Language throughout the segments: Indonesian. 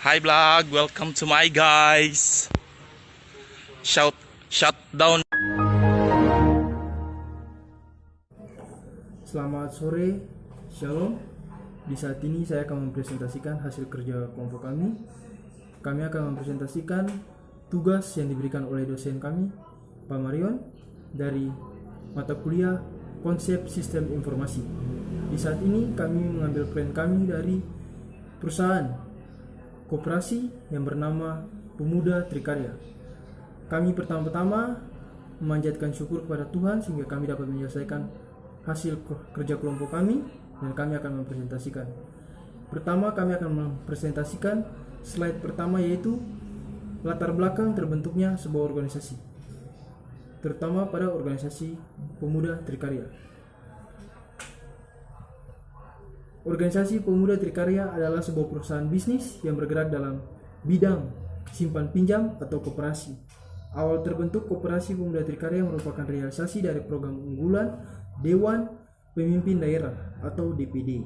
Hi vlog, welcome to my guys. Shut down. Selamat sore, Shalom. Di saat ini saya akan mempresentasikan hasil kerja kelompok kami. Kami akan mempresentasikan tugas yang diberikan oleh dosen kami, Pak Marion, dari mata kuliah Konsep Sistem Informasi. Di saat ini kami mengambil plan kami dari perusahaan koperasi yang bernama Pemuda Trikarya. Kami pertama-tama memanjatkan syukur kepada Tuhan sehingga kami dapat menyelesaikan hasil kerja kelompok kami dan kami akan mempresentasikan. Pertama kami akan mempresentasikan slide pertama, yaitu latar belakang terbentuknya sebuah organisasi, terutama pada organisasi Pemuda Trikarya. Organisasi Pemuda Trikarya adalah sebuah perusahaan bisnis yang bergerak dalam bidang simpan pinjam atau koperasi. Awal terbentuk Koperasi Pemuda Trikarya merupakan realisasi dari program unggulan Dewan Pemimpin Daerah atau DPD,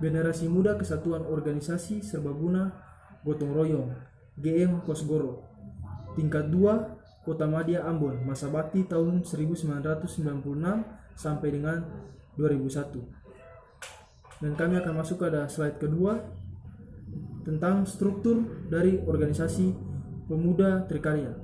Generasi Muda Kesatuan Organisasi Serbaguna Gotong Royong GM Kosgoro, tingkat 2 Kota Madia Ambon, masa bakti tahun 1996 sampai dengan 2001. Dan kami akan masuk pada slide kedua tentang struktur dari organisasi Pemuda Trikarya.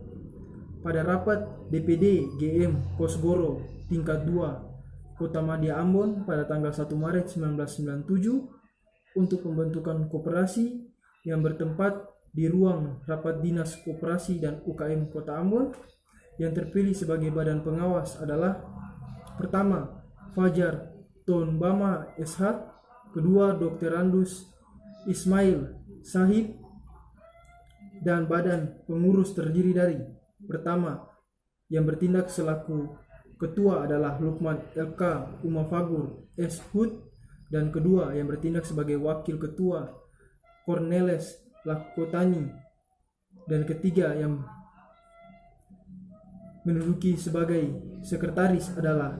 Pada rapat DPD GM Kosgoro tingkat 2 Kota Madia Ambon pada tanggal 1 Maret 1997 untuk pembentukan koperasi yang bertempat di ruang rapat dinas koperasi dan UKM Kota Ambon, yang terpilih sebagai badan pengawas adalah: pertama, Fajar Tonbama SH, kedua, Dr. Randus Ismail Sahib, dan badan pengurus terdiri dari: pertama, yang bertindak selaku ketua adalah Lukman LK Umafagur S. Hud, dan kedua yang bertindak sebagai wakil ketua Cornelis Lakotani, dan ketiga yang menduduki sebagai sekretaris adalah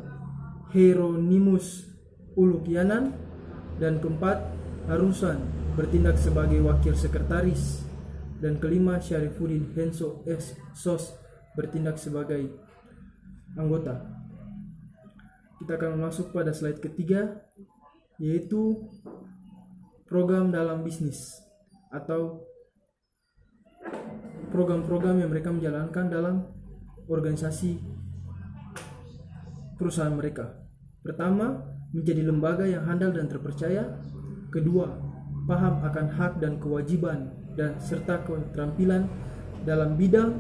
Hieronymus Ulukianan, dan keempat, Harusan bertindak sebagai wakil sekretaris, dan kelima, Syarifuddin Henso S. Sos bertindak sebagai anggota. Kita akan masuk pada slide ketiga, yaitu program dalam bisnis atau program-program yang mereka menjalankan dalam organisasi perusahaan mereka. Pertama, menjadi lembaga yang handal dan terpercaya. Kedua, paham akan hak dan kewajiban dan serta keterampilan dalam bidang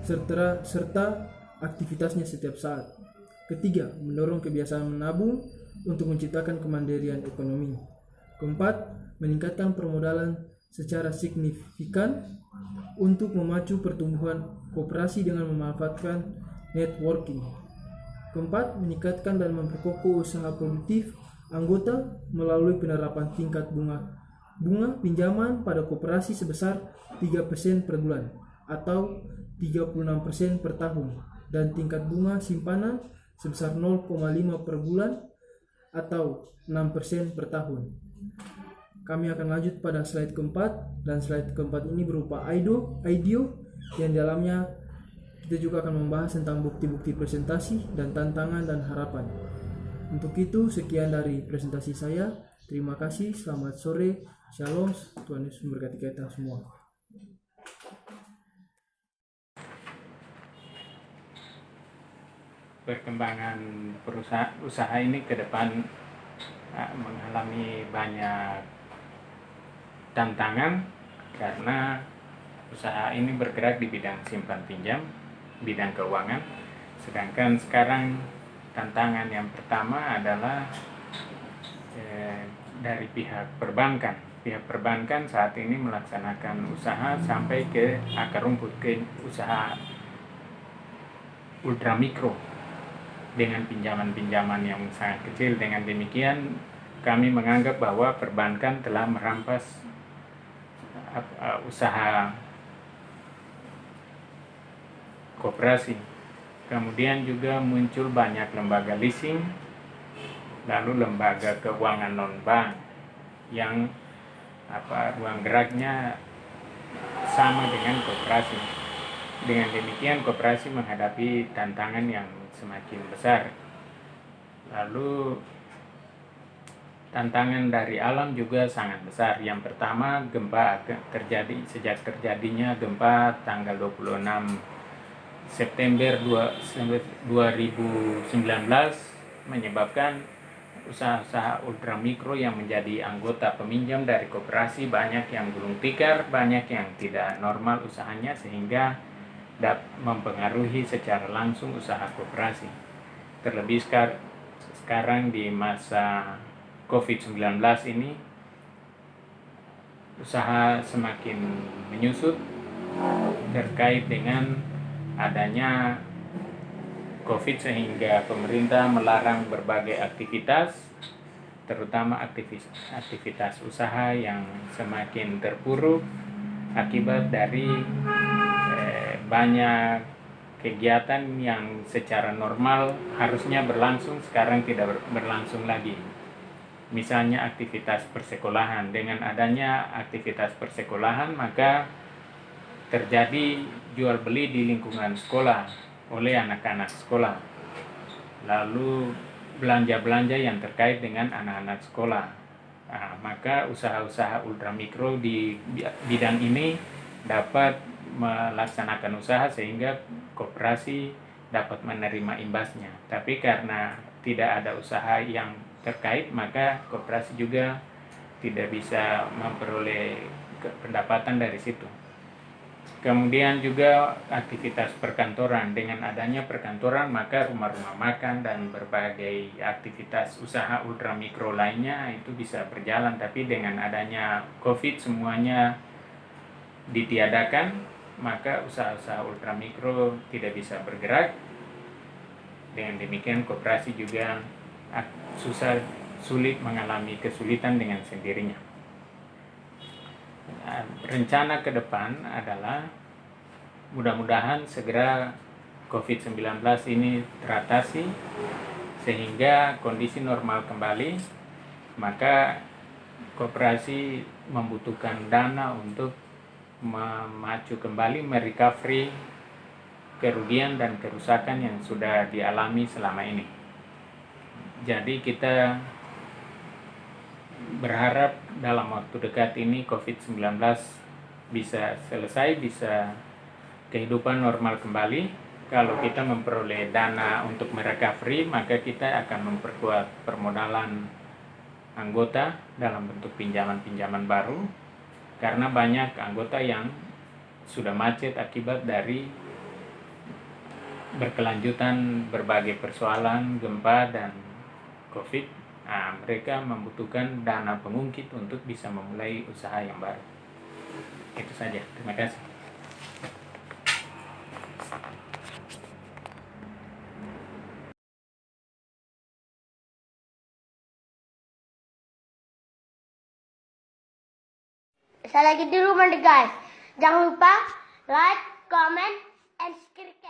serta aktivitasnya setiap saat. Ketiga, mendorong kebiasaan menabung untuk menciptakan kemandirian ekonomi. Keempat, meningkatkan permodalan secara signifikan untuk memacu pertumbuhan koperasi dengan memanfaatkan networking. Keempat, meningkatkan dan memperkokoh usaha produktif anggota melalui penerapan tingkat bunga pinjaman pada koperasi sebesar 3% per bulan atau 36% per tahun, dan tingkat bunga simpanan sebesar 0,5 per bulan atau 6% per tahun. Kami akan lanjut pada slide keempat, dan slide keempat ini berupa IDO yang dalamnya kita juga akan membahas tentang bukti-bukti presentasi dan tantangan dan harapan. Untuk itu, sekian dari presentasi saya. Terima kasih, selamat sore, shalom, Tuhan Yesus memberkati kita semua. Perkembangan usaha ini ke depan mengalami banyak tantangan karena usaha ini bergerak di bidang simpan pinjam, bidang keuangan. Sedangkan sekarang tantangan yang pertama adalah dari pihak perbankan. Pihak perbankan saat ini melaksanakan usaha sampai ke akar rumput, ke usaha ultramikro dengan pinjaman-pinjaman yang sangat kecil. Dengan demikian kami menganggap bahwa perbankan telah merampas usaha koperasi. Kemudian juga muncul banyak lembaga leasing, lalu lembaga keuangan non-bank yang ruang geraknya sama dengan koperasi. Dengan demikian koperasi menghadapi tantangan yang semakin besar. Lalu tantangan dari alam juga sangat besar. Yang pertama, gempa terjadi sejak terjadinya gempa tanggal 26 September 2019 menyebabkan usaha-usaha ultramikro yang menjadi anggota peminjam dari koperasi banyak yang gulung tikar, banyak yang tidak normal usahanya sehingga mempengaruhi secara langsung usaha koperasi. Terlebih sekarang di masa COVID-19 ini usaha semakin menyusut terkait dengan adanya COVID sehingga pemerintah melarang berbagai aktivitas, terutama aktivitas usaha yang semakin terpuruk akibat dari banyak kegiatan yang secara normal harusnya berlangsung sekarang tidak berlangsung lagi. Misalnya aktivitas persekolahan. Dengan adanya aktivitas persekolahan maka terjadi jual beli di lingkungan sekolah oleh anak-anak sekolah. Lalu belanja-belanja yang terkait dengan anak-anak sekolah. Nah, maka usaha-usaha ultramikro di bidang ini dapat melaksanakan usaha sehingga koperasi dapat menerima imbasnya. Tapi karena tidak ada usaha yang terkait, maka koperasi juga tidak bisa memperoleh pendapatan dari situ. Kemudian juga aktivitas perkantoran. Dengan adanya perkantoran maka rumah-rumah makan dan berbagai aktivitas usaha ultramikro lainnya itu bisa berjalan. Tapi dengan adanya COVID semuanya ditiadakan, maka usaha-usaha ultramikro tidak bisa bergerak. Dengan demikian koperasi juga sulit mengalami kesulitan dengan sendirinya. Nah, rencana ke depan adalah mudah-mudahan segera COVID-19 ini teratasi sehingga kondisi normal kembali, maka koperasi membutuhkan dana untuk memacu kembali merecovery kerugian dan kerusakan yang sudah dialami selama ini. Jadi kita berharap dalam waktu dekat ini COVID-19 bisa selesai, bisa kehidupan normal kembali. Kalau kita memperoleh dana untuk merecovery, maka kita akan memperkuat permodalan anggota dalam bentuk pinjaman-pinjaman baru, karena banyak anggota yang sudah macet akibat dari berkelanjutan berbagai persoalan gempa dan COVID. Nah, mereka membutuhkan dana pengungkit untuk bisa memulai usaha yang baru. Itu saja. Terima kasih. Saya lagi di rumah deh guys. Jangan lupa like, comment, and subscribe.